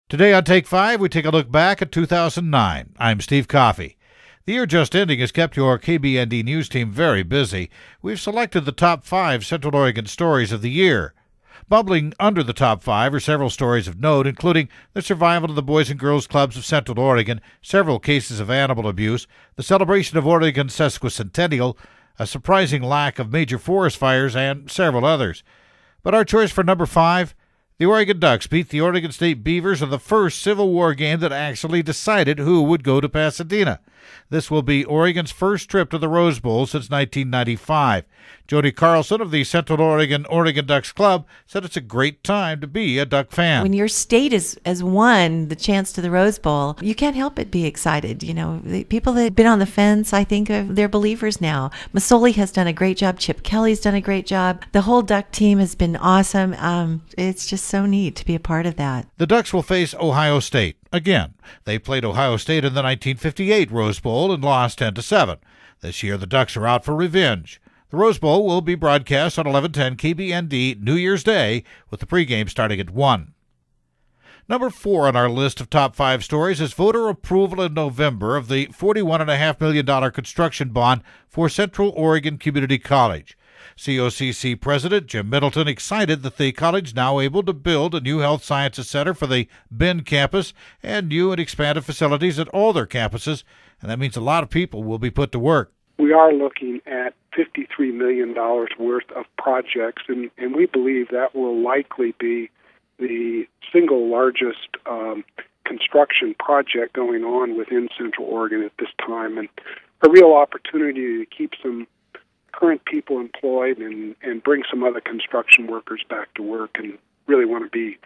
Today on Take 5, we take a look back at 2009. I'm Steve Coffey. The year just ending has kept your KBND news team very busy. We've selected the top 5 Central Oregon stories of the year. Bubbling under the top 5 are several stories of note, including the survival of the Boys and Girls Clubs of Central Oregon, several cases of animal abuse, the celebration of Oregon's sesquicentennial, a surprising lack of major forest fires, and several others. But our choice for number 5, the Oregon Ducks beat the Oregon State Beavers in the first Civil War game that actually decided who would go to Pasadena. This will be Oregon's first trip to the Rose Bowl since 1995. Jody Carlson of the Central Oregon Ducks Club said it's a great time to be a Duck fan. When your state has won the chance to the Rose Bowl, you can't help but be excited. You know, the people that have been on the fence, I think they're believers now. Masoli has done a great job. Chip Kelly's done a great job. The whole Duck team has been awesome. It's just so neat to be a part of that. The Ducks will face Ohio State. Again, they played Ohio State in the 1958 Rose Bowl and lost 10-7. This year, the Ducks are out for revenge. The Rose Bowl will be broadcast on 1110 KBND New Year's Day, with the pregame starting at 1. Number 4 on our list of top 5 stories is voter approval in November of the $41.5 million construction bond for Central Oregon Community College. COCC President Jim Middleton excited that the college now able to build a new health sciences center for the Bend campus and new and expanded facilities at all their campuses, and that means a lot of people will be put to work. We are looking at $53 million worth of projects, and we believe that will likely be the single largest construction project going on within Central Oregon at this time, and a real opportunity to keep some current people employed and bring some other construction workers back to work, and really want to be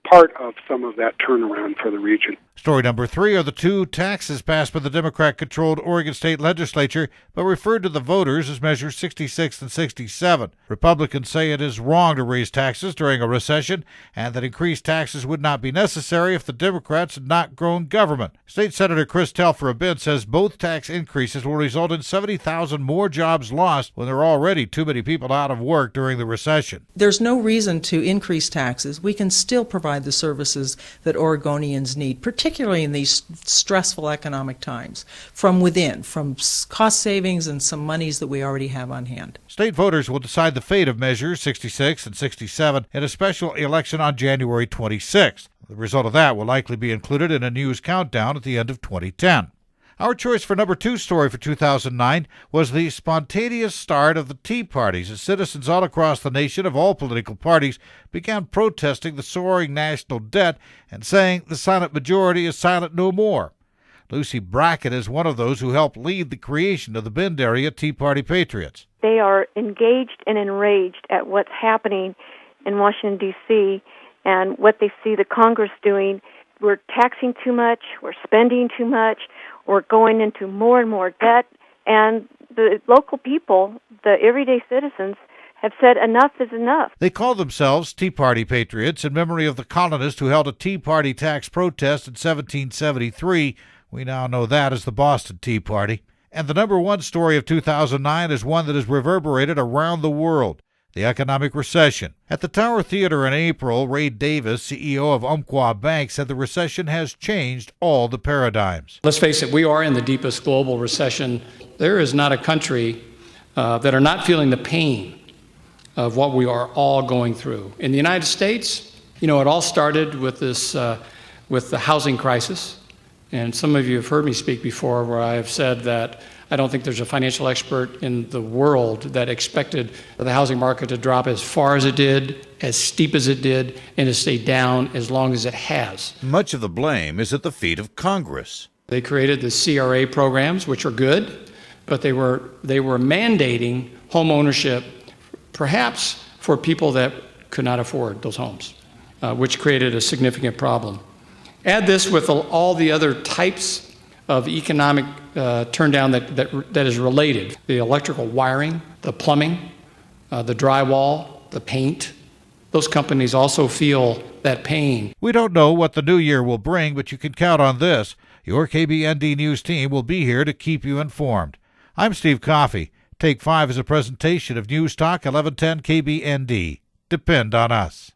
part of some of that turnaround for the region. Story number 3 are the 2 taxes passed by the Democrat-controlled Oregon State Legislature, but referred to the voters as Measures 66 and 67. Republicans say it is wrong to raise taxes during a recession, and that increased taxes would not be necessary if the Democrats had not grown government. State Senator Chris Telfer of Bend says both tax increases will result in 70,000 more jobs lost when there are already too many people out of work during the recession. There's no reason to increase taxes. We can still provide the services that Oregonians need, particularly in these stressful economic times, from within, from cost savings and some monies that we already have on hand. State voters will decide the fate of Measures 66 and 67 in a special election on January 26th. The result of that will likely be included in a news countdown at the end of 2010. Our choice for number 2 story for 2009 was the spontaneous start of the Tea Parties as citizens all across the nation of all political parties began protesting the soaring national debt and saying the silent majority is silent no more. Lucy Brackett is one of those who helped lead the creation of the Bend area Tea Party Patriots. They are engaged and enraged at what's happening in Washington, D.C., and what they see the Congress doing. We're taxing too much, we're spending too much, we're going into more and more debt, and the local people, the everyday citizens, have said enough is enough. They call themselves Tea Party Patriots in memory of the colonists who held a Tea Party tax protest in 1773. We now know that as the Boston Tea Party. And the number 1 story of 2009 is one that has reverberated around the world: the economic recession. At the Tower Theater in April, Ray Davis, CEO of Umpqua Bank, said the recession has changed all the paradigms. Let's face it, we are in the deepest global recession. There is not a country that are not feeling the pain of what we are all going through. In the United States, it all started with this, with the housing crisis. And some of you have heard me speak before where I have said that I don't think there's a financial expert in the world that expected the housing market to drop as far as it did, as steep as it did, and to stay down as long as it has. Much of the blame is at the feet of Congress. They created the CRA programs, which are good, but they were mandating home ownership, perhaps for people that could not afford those homes, which created a significant problem. Add this with all the other types of economic turndown that is related: the electrical wiring, the plumbing, the drywall, the paint. Those companies also feel that pain. We don't know what the new year will bring, but you can count on this. Your KBND News team will be here to keep you informed. I'm Steve Coffey. Take 5 is a presentation of News Talk 1110 KBND. Depend on us.